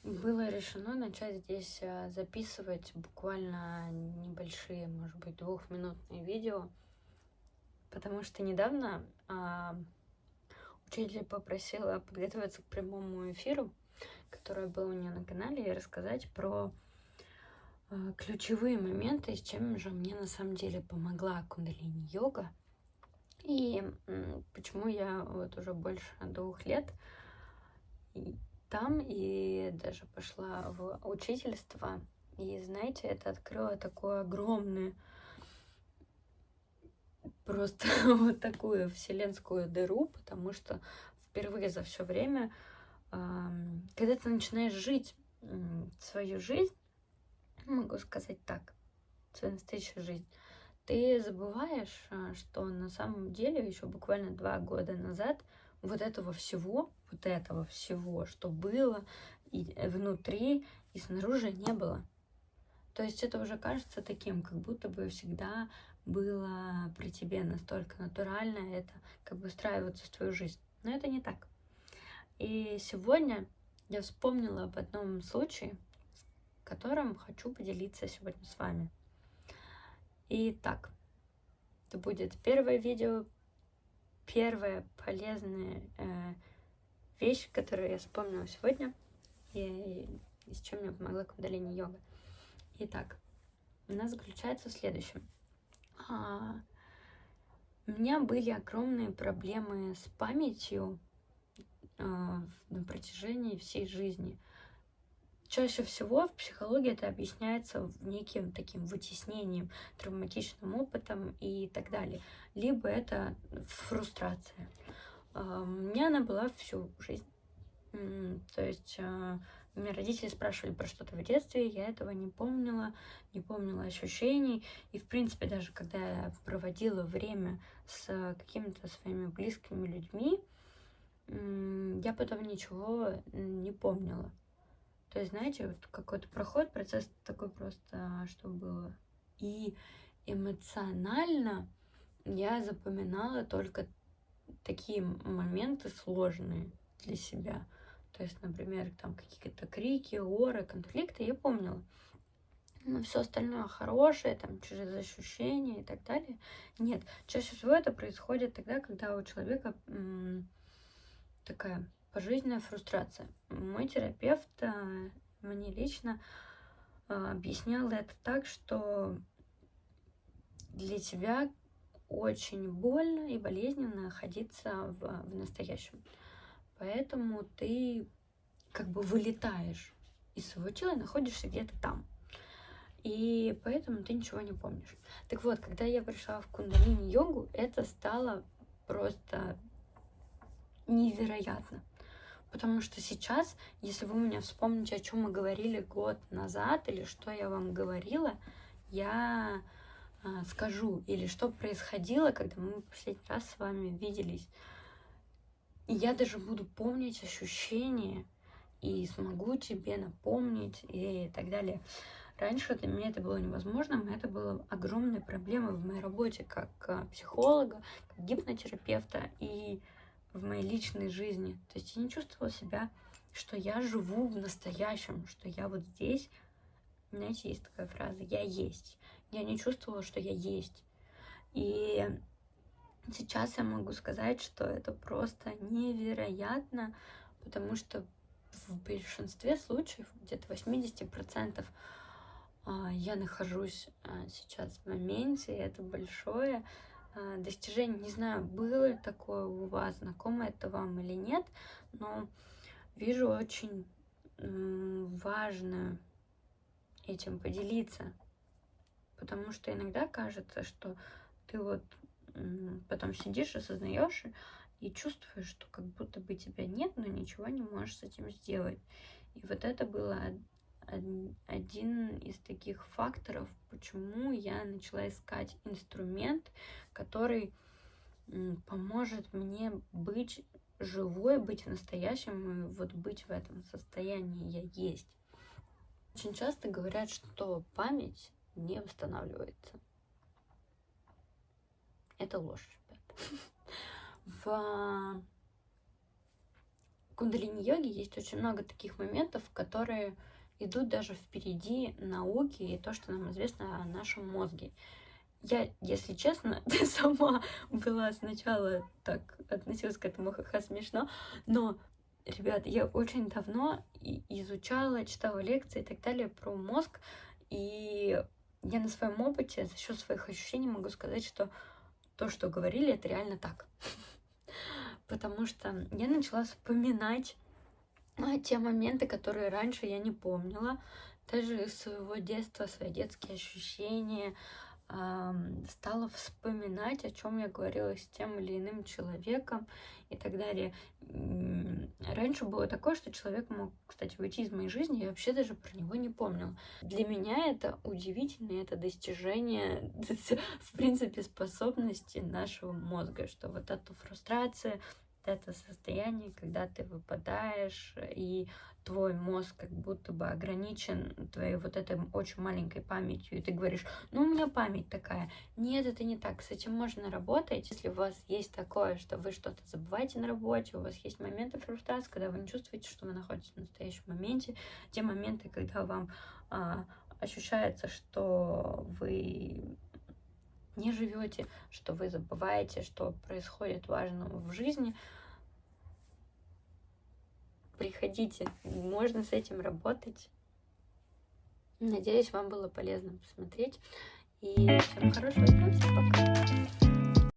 Было решено начать здесь записывать буквально небольшие, может быть, двухминутные видео, потому что недавно учитель попросила подготовиться к прямому эфиру, который был у нее на канале, и рассказать про ключевые моменты, с чем же мне на самом деле помогла кундалини-йога, и почему я вот уже больше 2 лет там, и даже пошла в учительство. И знаете, это открыло такое огромное, просто вот такую вселенскую дыру, потому что впервые за все время, когда ты начинаешь жить свою жизнь, могу сказать так, свою настоящую жизнь, ты забываешь, что на самом деле еще буквально 2 года назад вот этого всего, что было и внутри, и снаружи, не было. То есть это уже кажется таким, как будто бы всегда было при тебе настолько натурально это как бы встраиваться в твою жизнь. Но это не так. И сегодня я вспомнила об одном случае, которым хочу поделиться сегодня с вами. Итак, это будет первое видео, первая полезная вещь, которую я вспомнила сегодня, и с чем мне помогла кундалини-йога. Итак, она заключается в следующем. У меня были огромные проблемы с памятью на протяжении всей жизни. Чаще всего в психологии это объясняется неким таким вытеснением, травматичным опытом и так далее. Либо это фрустрация. У меня она была всю жизнь. То есть меня родители спрашивали про что-то в детстве, я этого не помнила ощущений. И, в принципе, даже когда я проводила время с какими-то своими близкими людьми, я потом ничего не помнила. То есть, знаете, вот какой-то проход, процесс такой просто, что было. И эмоционально я запоминала только такие моменты сложные для себя. То есть, например, там какие-то крики, оры, конфликты я помнила. Но все остальное хорошее, там, через ощущения и так далее, нет. Чаще всего это происходит тогда, когда у человека такая пожизненная фрустрация. Мой терапевт мне лично объяснял это так, что для тебя очень больно и болезненно находиться в настоящем. Поэтому ты как бы вылетаешь из своего тела и находишься где-то там. И поэтому ты ничего не помнишь. Так вот, когда я пришла в кундалини-йогу, это стало просто невероятно. Потому что сейчас, если вы у меня вспомните, о чем мы говорили год назад, или что я вам говорила, я скажу, или что происходило, когда мы в последний раз с вами виделись. И я даже буду помнить ощущения и смогу тебе напомнить и так далее. Раньше для меня это было невозможным, это было огромной проблемой в моей работе как психолога, как гипнотерапевта и в моей личной жизни. То есть я не чувствовала себя, что я живу в настоящем, что я вот здесь. Знаете, есть такая фраза «я есть». Я не чувствовала, что я есть. И сейчас я могу сказать, что это просто невероятно, потому что в большинстве случаев, где-то 80%, я нахожусь сейчас в моменте, и это большое достижение. Не знаю, было ли такое у вас, знакомо это вам или нет, но вижу очень важно этим поделиться, потому что иногда кажется, что ты вот потом сидишь, осознаешь и чувствуешь, что как будто бы тебя нет, но ничего не можешь с этим сделать. И вот это было один из таких факторов, почему я начала искать инструмент, который поможет мне быть живой, быть в настоящем и вот быть в этом состоянии «я есть». Очень часто говорят, что память не восстанавливается. Это ложь, ребята. кундалини-йоге есть очень много таких моментов, которые идут даже впереди науки и то, что нам известно о нашем мозге. Я, если честно, сама была сначала так, относилась к этому ха-ха смешно, но, ребят, я очень давно изучала, читала лекции и так далее про мозг, и я на своем опыте, за счет своих ощущений могу сказать, что то, что говорили, это реально так. Потому что я начала вспоминать те моменты, которые раньше я не помнила, даже из своего детства, свои детские ощущения, стала вспоминать, о чем я говорила с тем или иным человеком и так далее. Раньше было такое, что человек мог, кстати, выйти из моей жизни, я вообще даже про него не помнила. Для меня это удивительно, это достижение, в принципе, способности нашего мозга, что вот эта фрустрация, это состояние, когда ты выпадаешь, и твой мозг как будто бы ограничен твоей вот этой очень маленькой памятью, и ты говоришь, ну, у меня память такая. Нет, это не так, с этим можно работать. Если у вас есть такое, что вы что-то забываете на работе, у вас есть моменты фрустрации, когда вы не чувствуете, что вы находитесь в настоящем моменте, те моменты, когда вам ощущается, что вы не живете, что вы забываете, что происходит важного в жизни, приходите, можно с этим работать. Надеюсь, вам было полезно посмотреть. И всем хорошего дня, всем пока.